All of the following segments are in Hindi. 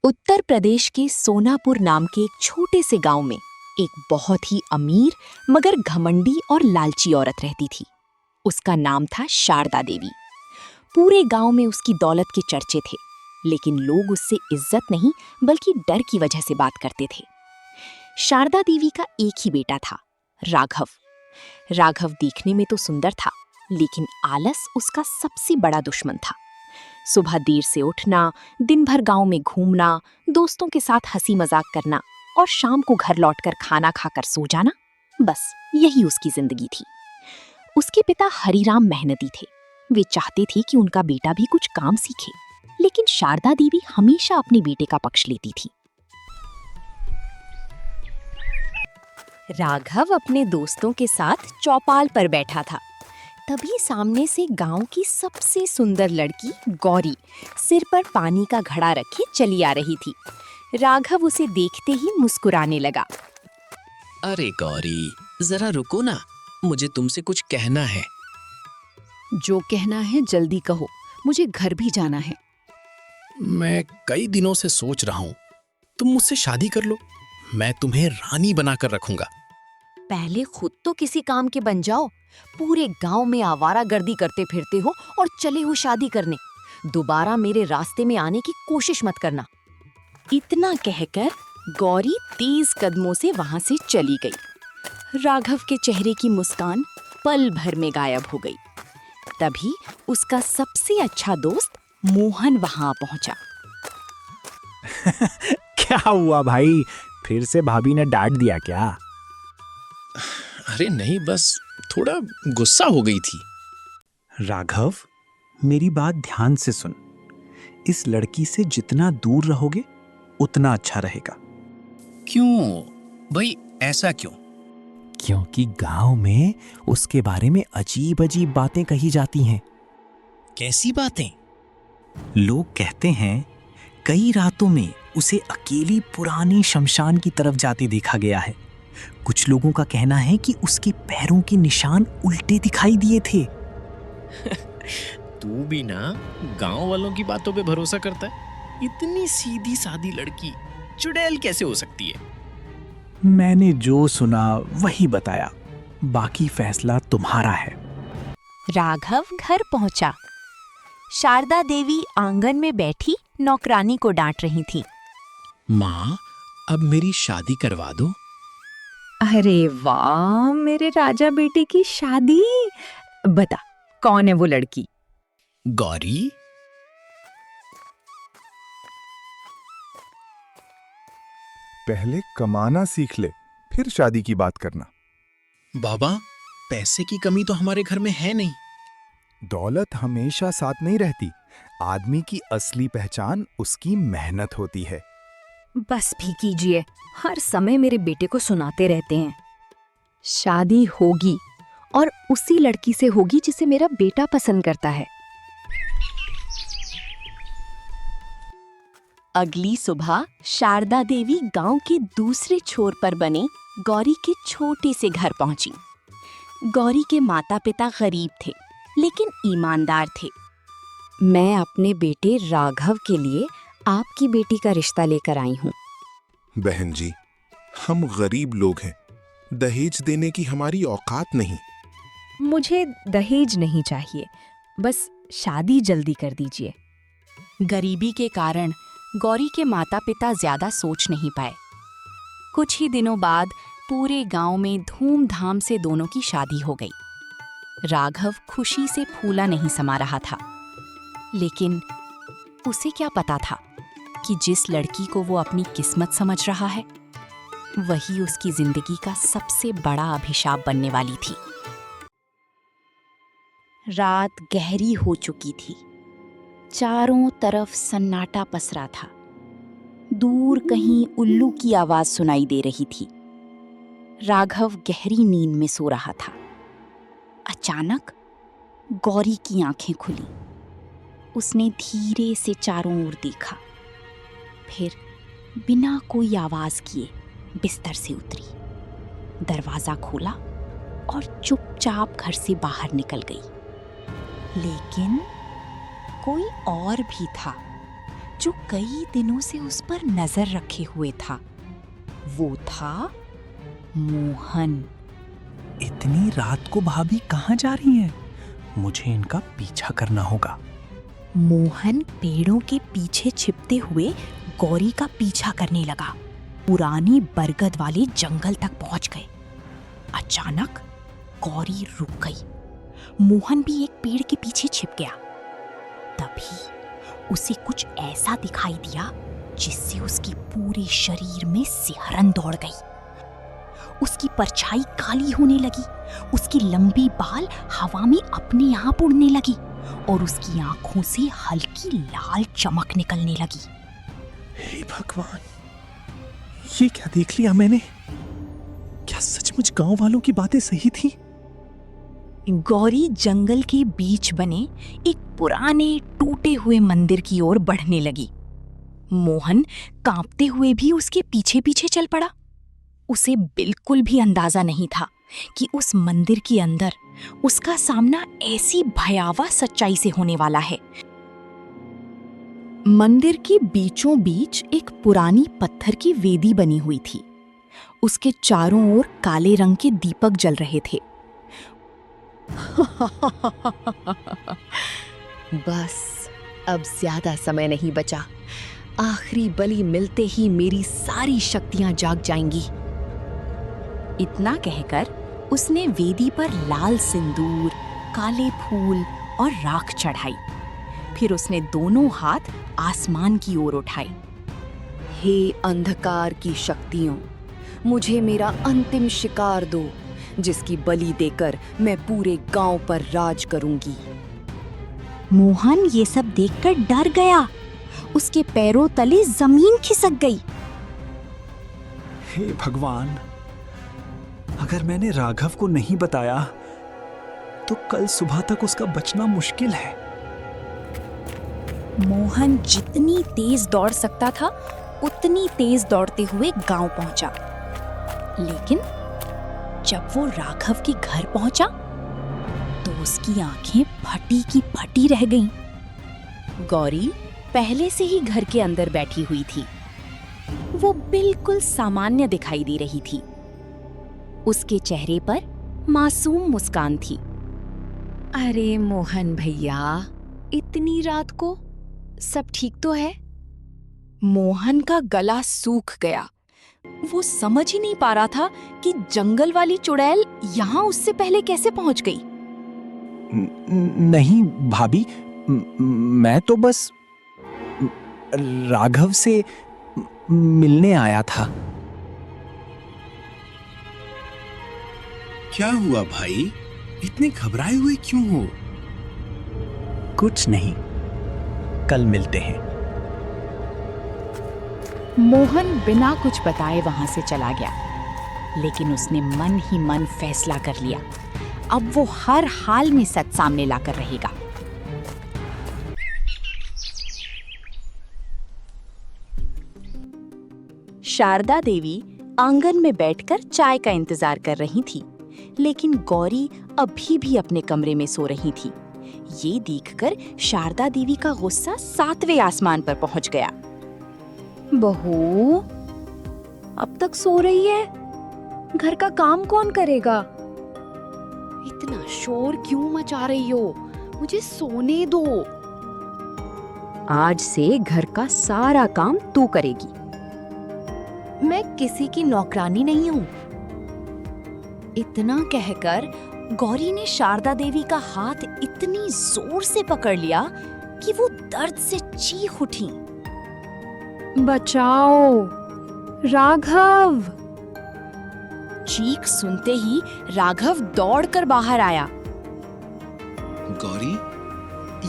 उत्तर प्रदेश के सोनापुर नाम के एक छोटे से गांव में एक बहुत ही अमीर मगर घमंडी और लालची औरत रहती थी। उसका नाम था शारदा देवी। पूरे गांव में उसकी दौलत के चर्चे थे, लेकिन लोग उससे इज्जत नहीं बल्कि डर की वजह से बात करते थे। शारदा देवी का एक ही बेटा था, राघव। राघव दिखने में तो सुंदर था, लेकिन आलस उसका सबसे बड़ा दुश्मन था। सुबह देर से उठना, दिन भर गांव में घूमना, दोस्तों के साथ हंसी मजाक करना और शाम को घर लौटकर खाना खाकर सो जाना, बस यही उसकी जिंदगी थी। उसके पिता हरिराम मेहनती थे। वे चाहते थे कि उनका बेटा भी कुछ काम सीखे, लेकिन शारदा देवी हमेशा अपने बेटे का पक्ष लेती थी। राघव अपने दोस्तों के साथ चौपाल पर बैठा था। तभी सामने से गांव की सबसे सुंदर लड़की गौरी सिर पर पानी का घड़ा रखे चली आ रही थी। राघव उसे देखते ही मुस्कुराने लगा। अरे गौरी, जरा रुको ना, मुझे तुमसे कुछ कहना है। जो कहना है जल्दी कहो, मुझे घर भी जाना है। मैं कई दिनों से सोच रहा हूँ, तुम मुझसे शादी कर लो, मैं तुम्हें रानी बनाकर रखूंगा। पहले खुद तो किसी काम के बन जाओ। पूरे गांव में आवारागर्दी करते फिरते हो और चले हो शादी करने। दोबारा मेरे रास्ते में आने की कोशिश मत करना। इतना कहकर गौरी तेज कदमों से वहां से चली गई। राघव के चेहरे की मुस्कान पल भर में गायब हो गई। तभी उसका सबसे अच्छा दोस्त मोहन वहां पहुंचा। क्या हुआ भाई, फिर से भाभी ने डांट दिया क्या? अरे नहीं, बस थोड़ा गुस्सा हो गई थी। राघव, मेरी बात ध्यान से सुन। इस लड़की से जितना दूर रहोगे उतना अच्छा रहेगा। क्यों भाई, ऐसा क्यों? क्योंकि गांव में उसके बारे में अजीब अजीब बातें कही जाती हैं। कैसी बातें? लोग कहते हैं कई रातों में उसे अकेली पुरानी शमशान की तरफ जाते देखा गया है। कुछ लोगों का कहना है कि उसके पैरों के निशान उल्टे दिखाई दिए थे। तू भी ना गांव वालों की बातों पे भरोसा करता है? इतनी सीधी सादी लड़की चुड़ैल कैसे हो सकती है? मैंने जो सुना वही बताया, बाकी फैसला तुम्हारा है। राघव घर पहुंचा। शारदा देवी आंगन में बैठी नौकरानी को डांट रही थी। माँ, अब मेरी शादी करवा दो। अरे वाह, मेरे राजा बेटे की शादी। बता, कौन है वो लड़की? गौरी। पहले कमाना सीख ले, फिर शादी की बात करना। बाबा, पैसे की कमी तो हमारे घर में है नहीं। दौलत हमेशा साथ नहीं रहती। आदमी की असली पहचान उसकी मेहनत होती है। बस भी कीजिए, हर समय मेरे बेटे को सुनाते रहते हैं। शादी होगी और उसी लड़की से होगी जिसे मेरा बेटा पसंद करता है। अगली सुबह शारदा देवी गांव के दूसरे छोर पर बने गौरी के छोटे से घर पहुंची। गौरी के माता पिता गरीब थे, लेकिन ईमानदार थे। मैं अपने बेटे राघव के लिए आपकी बेटी का रिश्ता लेकर आई हूँ। बहन जी, हम गरीब लोग हैं, दहेज देने की हमारी औकात नहीं। मुझे दहेज नहीं चाहिए, बस शादी जल्दी कर दीजिए। गरीबी के कारण गौरी के माता पिता ज्यादा सोच नहीं पाए। कुछ ही दिनों बाद पूरे गांव में धूमधाम से दोनों की शादी हो गई। राघव खुशी से फूला नहीं समा रहा था, लेकिन उसे क्या पता था कि जिस लड़की को वो अपनी किस्मत समझ रहा है, वही उसकी जिंदगी का सबसे बड़ा अभिशाप बनने वाली थी। रात गहरी हो चुकी थी। चारों तरफ सन्नाटा पसरा था। दूर कहीं उल्लू की आवाज सुनाई दे रही थी। राघव गहरी नींद में सो रहा था। अचानक गौरी की आंखें खुली। उसने धीरे से चारों ओर देखा, फिर बिना कोई आवाज किए बिस्तर से उतरी, दरवाजा खोला और चुपचाप घर से बाहर निकल गई। लेकिन कोई और भी था। जो कई दिनों से उस पर नजर रखे हुए था। वो था मोहन। इतनी रात को भाभी कहाँ जा रही हैं? मुझे इनका पीछा करना होगा। मोहन पेड़ों के पीछे छिपते हुए गौरी का पीछा करने लगा। पुरानी बरगद वाले जंगल तक पहुंच गए। अचानक गौरी रुक गई। मोहन भी एक पेड़ के पीछे छिप गया। तभी उसे कुछ ऐसा दिखाई दिया जिससे उसके पूरे शरीर में सिहरन दौड़ गई। उसकी परछाई काली होने लगी, उसकी लंबी बाल हवा में अपने आप उड़ने लगी और उसकी आंखों से हल्की लाल चमक निकलने लगी। हे भगवान, ये क्या देख लिया मैंने? क्या सचमुच गांव वालों की बातें सही थी? गौरी जंगल के बीच बने एक पुराने टूटे हुए मंदिर की ओर बढ़ने लगी। मोहन कांपते हुए भी उसके पीछे पीछे चल पड़ा। उसे बिल्कुल भी अंदाजा नहीं था कि उस मंदिर के अंदर उसका सामना ऐसी भयावह सच्चाई से होने वाला है। मंदिर के बीचों बीच एक पुरानी पत्थर की वेदी बनी हुई थी। उसके चारों ओर काले रंग के दीपक जल रहे थे। बस अब ज्यादा समय नहीं बचा। आखिरी बलि मिलते ही मेरी सारी शक्तियां जाग जाएंगी। इतना कहकर उसने वेदी पर लाल सिंदूर, काले फूल और राख चढ़ाई। फिर उसने दोनों हाथ आसमान की ओर उठाए। हे अंधकार की शक्तियों, मुझे मेरा अंतिम शिकार दो, जिसकी बलि देकर मैं पूरे गांव पर राज करूंगी। मोहन ये सब देखकर डर गया। उसके पैरों तले जमीन खिसक गई। हे भगवान, अगर मैंने राघव को नहीं बताया तो कल सुबह तक उसका बचना मुश्किल है। मोहन जितनी तेज दौड़ सकता था उतनी तेज दौड़ते हुए गांव पहुंचा। लेकिन जब वो राघव के घर पहुंचा तो उसकी आंखें फटी की फटी रह गईं। गौरी पहले से ही घर के अंदर बैठी हुई थी। वो बिल्कुल सामान्य दिखाई दे रही थी। उसके चेहरे पर मासूम मुस्कान थी। अरे मोहन भैया, इतनी रात को सब ठीक तो है? मोहन का गला सूख गया। वो समझ ही नहीं पा रहा था कि जंगल वाली चुड़ैल यहाँ उससे पहले कैसे पहुंच गई। नहीं भाभी, मैं तो बस राघव से मिलने आया था। क्या हुआ भाई? इतने घबराए हुए क्यों हो? कुछ नहीं, कल मिलते हैं। मोहन बिना कुछ बताए वहां से चला गया। लेकिन उसने मन ही मन फैसला कर लिया, अब वो हर हाल में सच सामने लाकर रहेगा। शारदा देवी आंगन में बैठकर चाय का इंतजार कर रही थी, लेकिन गौरी अभी भी अपने कमरे में सो रही थी। ये देखकर शारदा देवी का गुस्सा 7वें आसमान पर पहुंच गया। बहू, अब तक सो रही है? घर का काम कौन करेगा? इतना शोर क्यों मचा रही हो? मुझे सोने दो। आज से घर का सारा काम तू करेगी। मैं किसी की नौकरानी नहीं हूं। इतना कहकर गौरी ने शारदा देवी का हाथ इतनी जोर से पकड़ लिया कि वो दर्द से चीख उठी। बचाओ राघव! चीख सुनते ही राघव दौड़कर बाहर आया। गौरी,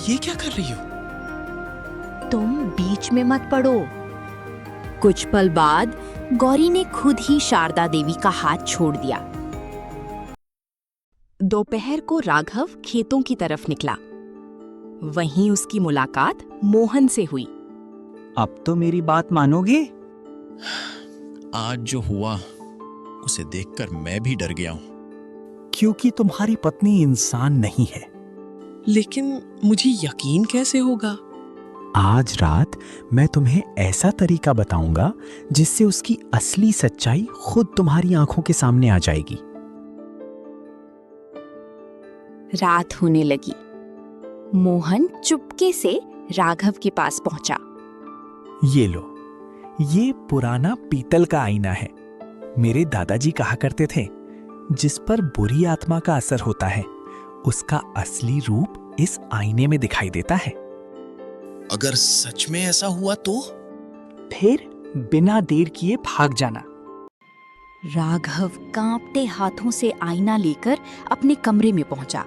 ये क्या कर रही हो? तुम बीच में मत पड़ो। कुछ पल बाद गौरी ने खुद ही शारदा देवी का हाथ छोड़ दिया। दोपहर को राघव खेतों की तरफ निकला। वहीं उसकी मुलाकात मोहन से हुई। अब तो मेरी बात मानोगे? आज जो हुआ उसे देखकर मैं भी डर गया हूं। क्योंकि तुम्हारी पत्नी इंसान नहीं है। लेकिन मुझे यकीन कैसे होगा? आज रात मैं तुम्हें ऐसा तरीका बताऊंगा जिससे उसकी असली सच्चाई खुद तुम्हारी आंखों के सामने आ जाएगी। रात होने लगी। मोहन चुपके से राघव के पास पहुंचा। ये लो, ये पुराना पीतल का आईना है। मेरे दादाजी कहा करते थे, जिस पर बुरी आत्मा का असर होता है उसका असली रूप इस आईने में दिखाई देता है। अगर सच में ऐसा हुआ तो? फिर बिना देर किए भाग जाना। राघव कांपते हाथों से आईना लेकर अपने कमरे में पहुंचा।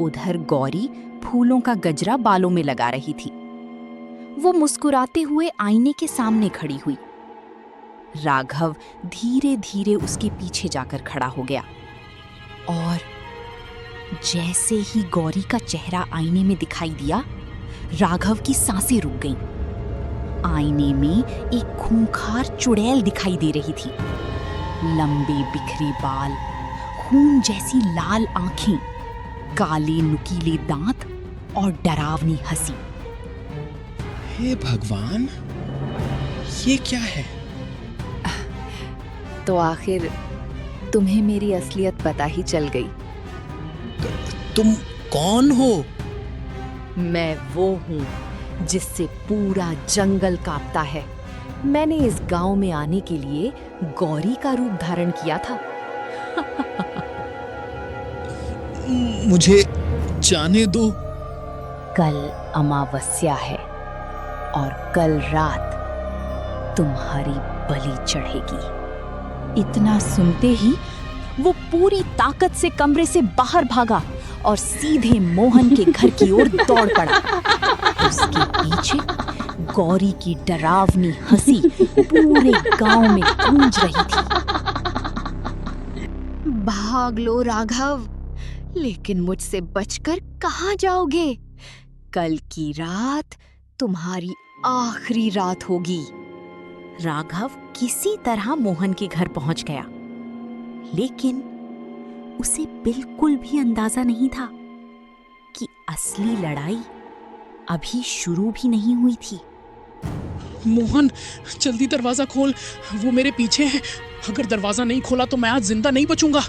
उधर गौरी फूलों का गजरा बालों में लगा रही थी। वो मुस्कुराते हुए आईने के सामने खड़ी हुई। राघव धीरे धीरे उसके पीछे जाकर खड़ा हो गया और जैसे ही गौरी का चेहरा आईने में दिखाई दिया, राघव की सांसें रुक गईं। आईने में एक खूंखार चुड़ैल दिखाई दे रही थी। लंबे बिखरे बाल, खून जैसी लाल आंखें, काले नुकीले दांत और डरावनी हंसी। हे भगवान, ये क्या है? तो आखिर तुम्हें मेरी असलियत पता ही चल गई। तुम कौन हो? मैं वो हूँ जिससे पूरा जंगल कांपता है। मैंने इस गांव में आने के लिए गौरी का रूप धारण किया था। मुझे जाने दो। कल अमावस्या है और कल रात तुम्हारी बलि चढ़ेगी। इतना सुनते ही वो पूरी ताकत से कमरे से बाहर भागा और सीधे मोहन के घर की ओर दौड़ पड़ा। उसके पीछे गौरी की डरावनी हंसी पूरे गांव में गूंज रही थी। भाग लो राघव, लेकिन मुझसे बचकर कहाँ जाओगे? कल की रात तुम्हारी आखिरी रात होगी। राघव किसी तरह मोहन के घर पहुंच गया, लेकिन उसे बिल्कुल भी अंदाजा नहीं था कि असली लड़ाई अभी शुरू भी नहीं हुई थी। मोहन, जल्दी दरवाजा खोल, वो मेरे पीछे हैं। अगर दरवाजा नहीं खोला तो मैं आज जिंदा नहीं बचूंगा।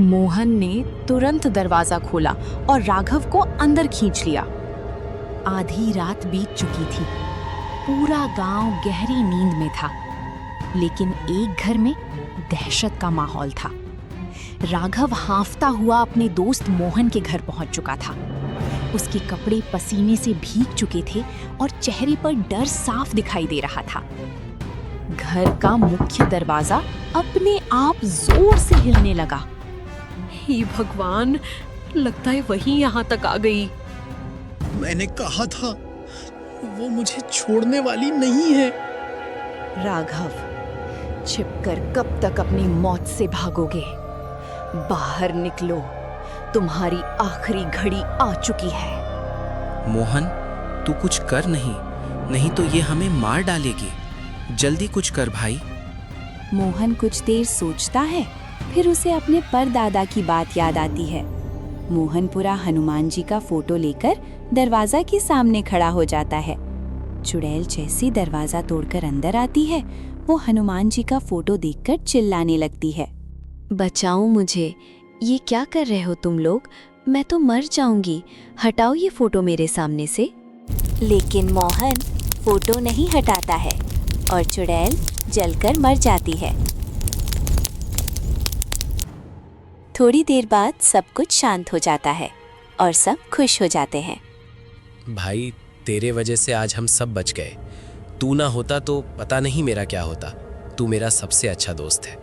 मोहन ने तुरंत दरवाजा खोला और राघव को अंदर खींच लिया। आधी रात बीत चुकी थी। पूरा गांव गहरी नींद में था, लेकिन एक घर में दहशत का माहौल था। राघव हांफता हुआ अपने दोस्त मोहन के घर पहुंच चुका था। उसके कपड़े पसीने से भीग चुके थे और चेहरे पर डर साफ दिखाई दे रहा था। घर का मुख्य दरवाजा अपने आप जोर से हिलने लगा। हे भगवान, लगता है वही यहाँ तक आ गई। मैंने कहा था, वो मुझे छोड़ने वाली नहीं है। राघव, छिपकर कब तक अपनी मौत से भागोगे? बाहर निकलो, तुम्हारी आखिरी घड़ी आ चुकी है। मोहन, तू कुछ कर नहीं तो ये हमें मार डालेगी। जल्दी कुछ कर भाई। मोहन कुछ देर सोचता है, फिर उसे अपने परदादा की बात याद आती है। मोहन पूरा हनुमान जी का फोटो लेकर दरवाजा के सामने खड़ा हो जाता है। चुड़ैल जैसे दरवाजा तोड़कर अंदर आती है, वो हनुमान जी का फोटो देखकर चिल्लाने लगती है, बचाओ मुझे, ये क्या कर रहे हो तुम लोग? मैं तो मर जाऊंगी, हटाओ ये फोटो मेरे सामने से। लेकिन मोहन फोटो नहीं हटाता है और चुड़ैल जलकर मर जाती है। थोड़ी देर बाद सब कुछ शांत हो जाता है और सब खुश हो जाते हैं। भाई, तेरे वजह से आज हम सब बच गए। तू ना होता तो पता नहीं मेरा क्या होता। तू मेरा सबसे अच्छा दोस्त है।